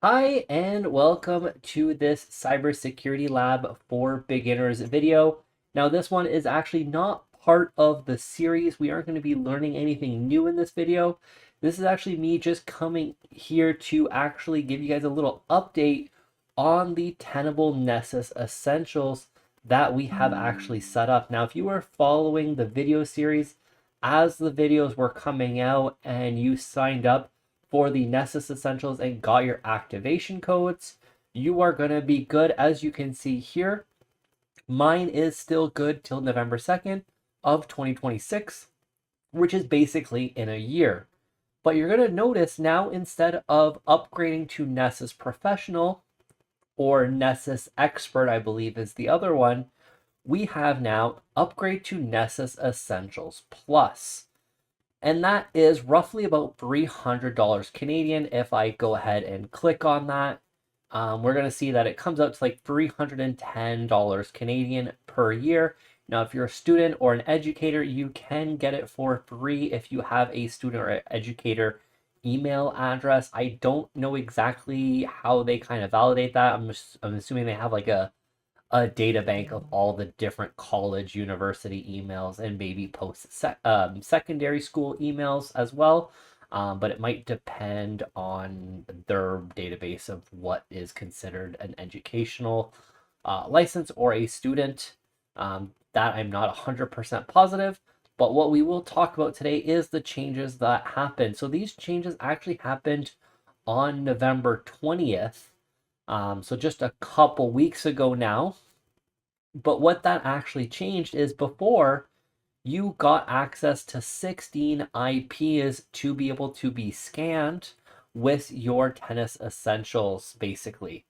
Hi, and welcome to this Cybersecurity Lab for Beginners video. Now, this one is actually not part of the series. We aren't going to be learning anything new in this video. This is actually me just coming here to actually give you guys a little update on the Tenable Nessus Essentials that we have actually set up. Now, if you were following the video series as the videos were coming out and you signed up for the Nessus Essentials and got your activation codes, you are going to be good. As you can see here, mine is still good till November 2nd of 2026, which is basically in a year. But you're going to notice now, instead of upgrading to Nessus Professional or Nessus Expert, I believe is the other one, we have now upgrade to Nessus Essentials Plus. And that is roughly about $300 Canadian. If I go ahead and click on that, we're going to see that it comes out to like $310 Canadian per year. Now, if you're a student or an educator, you can get it for free if you have a student or educator email address. I don't know exactly how they kind of validate that. I'm assuming they have like a data bank of all the different college, university emails, and maybe secondary school emails as well. But it might depend on their database of what is considered an educational license or a student. That I'm not 100% positive. But what we will talk about today is the changes that happened. So these changes actually happened on November 20th. So just a couple weeks ago now. But what that actually changed is before you got access to 16 IPs to be able to be scanned with your Tennis Essentials, basically.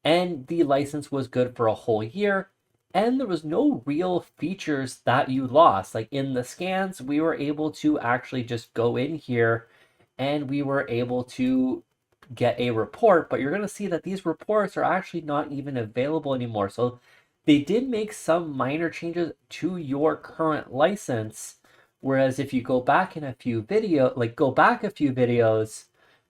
And the license was good for a whole year. And there was no real features that you lost. Like in the scans, we were able to actually just go in here and we were able to get a report, but you're going to see that these reports are actually not even available anymore. So they did make some minor changes to your current license. Whereas if you go back in a few go back a few videos,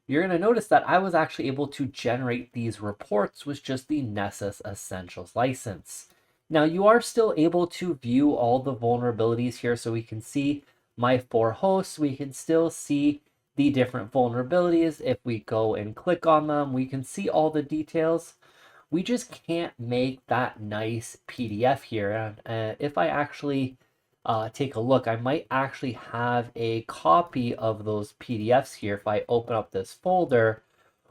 you're going to notice that I was actually able to generate these reports with just the Nessus Essentials license. Now, you are still able to view all the vulnerabilities here, so we can see my 4 hosts. We can still see the different vulnerabilities. If we go and click on them, we can see all the details. We just can't make that nice PDF here. If I actually take a look, I might actually have a copy of those PDFs here. If I open up this folder,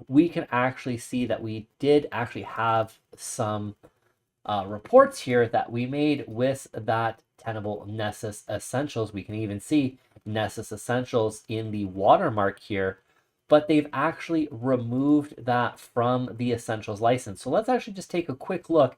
we can actually see that we did actually have some reports here that we made with that Tenable Nessus Essentials. We can even see Nessus Essentials in the watermark here, but they've actually removed that from the Essentials license. So let's actually just take a quick look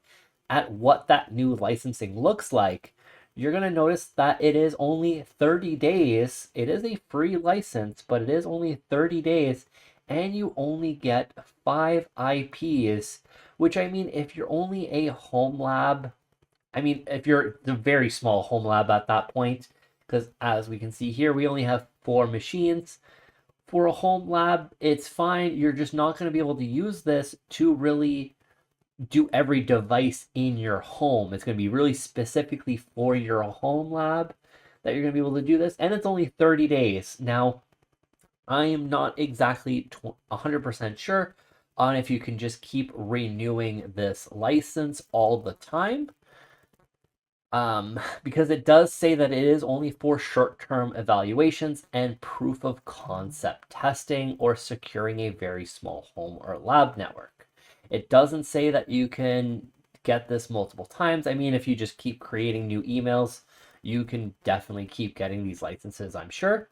at what that new licensing looks like. You're going to notice that it is only 30 days. It is a free license, but it is only 30 days, and you only get 5 IPs, which, I mean, if you're only a home lab, I mean, if you're the very small home lab at that point, because as we can see here, we only have 4 machines. For a home lab, it's fine. You're just not going to be able to use this to really do every device in your home. It's going to be really specifically for your home lab that you're going to be able to do this. And it's only 30 days. Now, I am not exactly 100% sure on if you can just keep renewing this license all the time. Because it does say that it is only for short-term evaluations and proof of concept testing or securing a very small home or lab network. It doesn't say that you can get this multiple times. I mean, if you just keep creating new emails, you can definitely keep getting these licenses, I'm sure.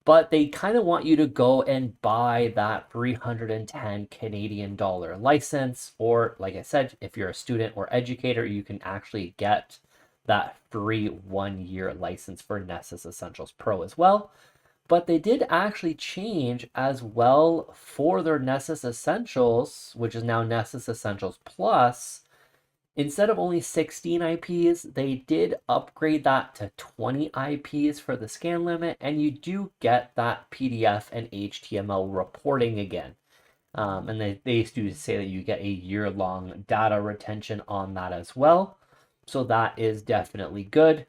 But they kind of want you to go and buy that 310 Canadian dollar license. Or, like I said, if you're a student or educator, you can actually get that free 1-year license for Nessus Essentials Pro as well. But they did actually change as well for their Nessus Essentials, which is now Nessus Essentials Plus. Instead of only 16 IPs, they did upgrade that to 20 IPs for the scan limit, and you do get that PDF and HTML reporting again. And they do say that you get a year-long data retention on that as well. So that is definitely good.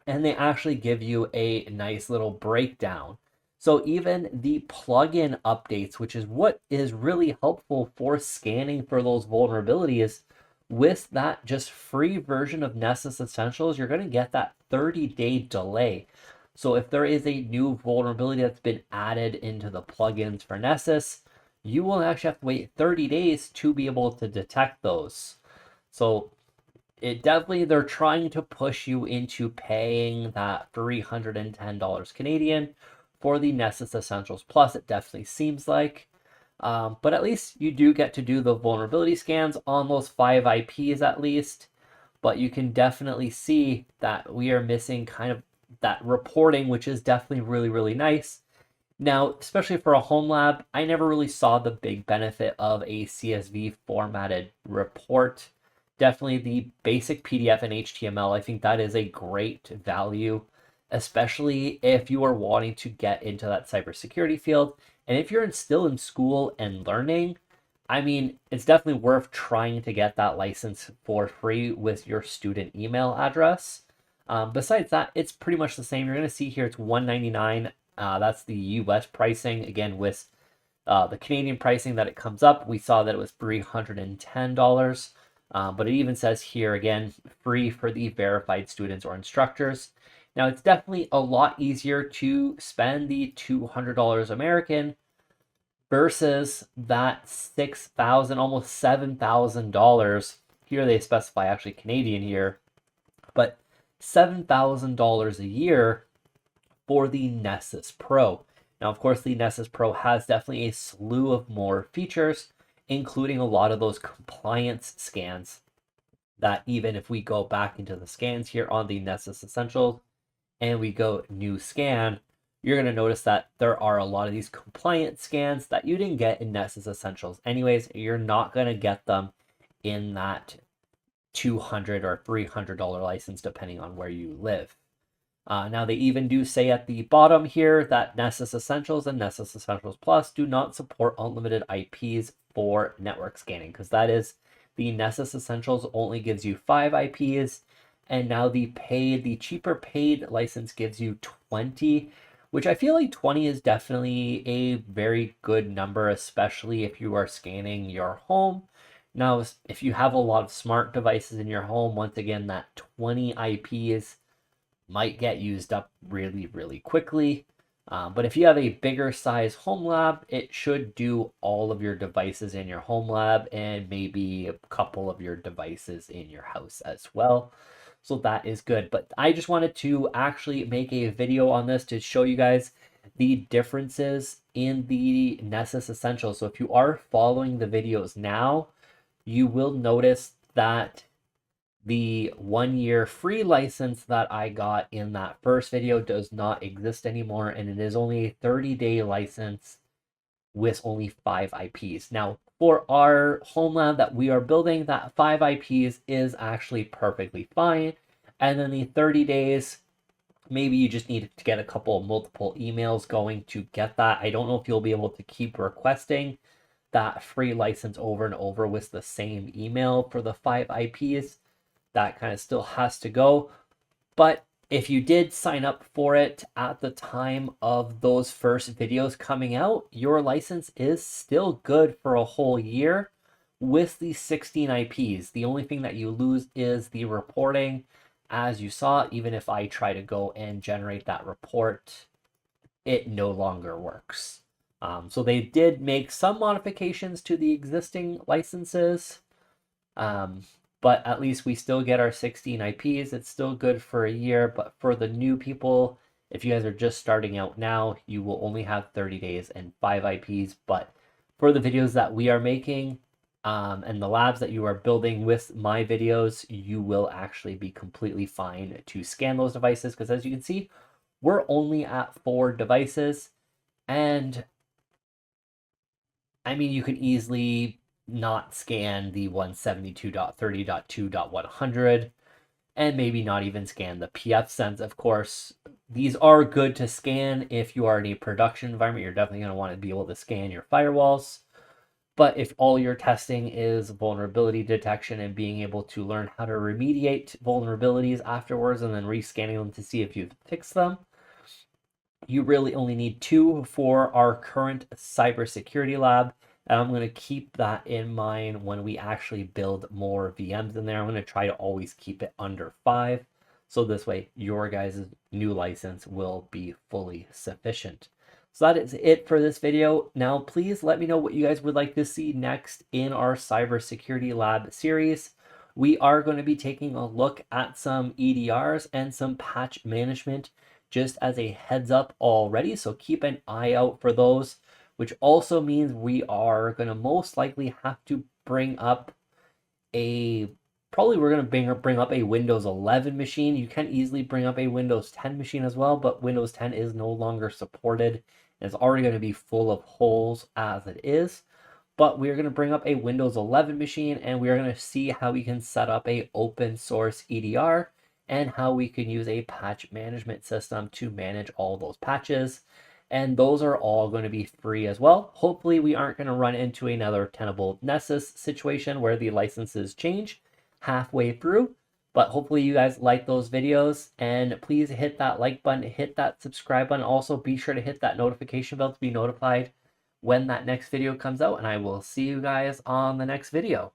And they actually give you a nice little breakdown. So even the plugin updates, which is what is really helpful for scanning for those vulnerabilities, with that just free version of Nessus Essentials, you're going to get that 30-day delay. So if there is a new vulnerability that's been added into the plugins for Nessus, you will actually have to wait 30 days to be able to detect those. So it definitely, they're trying to push you into paying that $310 Canadian for the Nessus Essentials Plus. It definitely seems like. But at least you do get to do the vulnerability scans on those 5 IPs at least. But you can definitely see that we are missing kind of that reporting, which is definitely really, really nice. Now, especially for a home lab, I never really saw the big benefit of a CSV formatted report. Definitely the basic PDF and HTML, I think that is a great value, especially if you are wanting to get into that cybersecurity field. And if you're still in school and learning, I mean, it's definitely worth trying to get that license for free with your student email address. Besides that, it's pretty much the same. You're going to see here it's $199. That's the US pricing. Again, with the Canadian pricing that it comes up, we saw that it was $310. But it even says here again, free for the verified students or instructors. Now, it's definitely a lot easier to spend the $200 American versus that $6,000, almost $7,000. Here they specify actually Canadian here, but $7,000 a year for the Nessus Pro. Now, of course, the Nessus Pro has definitely a slew of more features, including a lot of those compliance scans that even if we go back into the scans here on the Nessus Essentials and we go new scan, you're going to notice that there are a lot of these compliance scans that you didn't get in Nessus Essentials. Anyways, you're not going to get them in that $200 or $300 license, depending on where you live. Now, they even do say at the bottom here that Nessus Essentials and Nessus Essentials Plus do not support unlimited IPs for network scanning, because that is the Nessus Essentials only gives you 5 IPs, and now the cheaper paid license gives you 20, which I feel like 20 is definitely a very good number, especially if you are scanning your home. Now, if you have a lot of smart devices in your home, once again, that 20 IPs might get used up really, really quickly. But if you have a bigger size home lab, it should do all of your devices in your home lab and maybe a couple of your devices in your house as well. So that is good. But I just wanted to actually make a video on this to show you guys the differences in the Nessus Essentials. So if you are following the videos now, you will notice that the 1-year free license that I got in that first video does not exist anymore, and it is only a 30-day license with only 5 IPs. Now, for our home lab that we are building, that 5 IPs is actually perfectly fine. And then the 30 days, maybe you just need to get a couple of multiple emails going to get that. I don't know if you'll be able to keep requesting that free license over and over with the same email for the 5 IPs. That kind of still has to go. But if you did sign up for it at the time of those first videos coming out, your license is still good for a whole year with the 16 IPs. The only thing that you lose is the reporting. As you saw, even if I try to go and generate that report, it no longer works. So they did make some modifications to the existing licenses. But at least we still get our 16 IPs. It's still good for a year, but for the new people, if you guys are just starting out now, you will only have 30 days and 5 IPs. But for the videos that we are making and the labs that you are building with my videos, you will actually be completely fine to scan those devices. Because as you can see, we're only at 4 devices. And I mean, you can easily not scan the 172.30.2.100 and maybe not even scan the PF sense. Of course, these are good to scan if you are in a production environment. You're definitely going to want to be able to scan your firewalls. But if all your testing is vulnerability detection and being able to learn how to remediate vulnerabilities afterwards and then rescanning them to see if you've fixed them, you really only need 2 for our current cybersecurity lab. And I'm going to keep that in mind when we actually build more VMs in there. I'm going to try to always keep it under 5. So this way your guys' new license will be fully sufficient. So that is it for this video. Now, please let me know what you guys would like to see next in our cybersecurity lab series. We are going to be taking a look at some EDRs and some patch management just as a heads up already. So keep an eye out for those, which also means we are going to most likely have to bring up we're going to bring up a Windows 11 machine. You can easily bring up a Windows 10 machine as well, but Windows 10 is no longer supported. It's already going to be full of holes as it is. But we're going to bring up a Windows 11 machine and we're going to see how we can set up a open source EDR and how we can use a patch management system to manage all those patches. And those are all going to be free as well. Hopefully we aren't going to run into another Tenable Nessus situation where the licenses change halfway through. But hopefully you guys like those videos, and please hit that like button, hit that subscribe button. Also be sure to hit that notification bell to be notified when that next video comes out, and I will see you guys on the next video.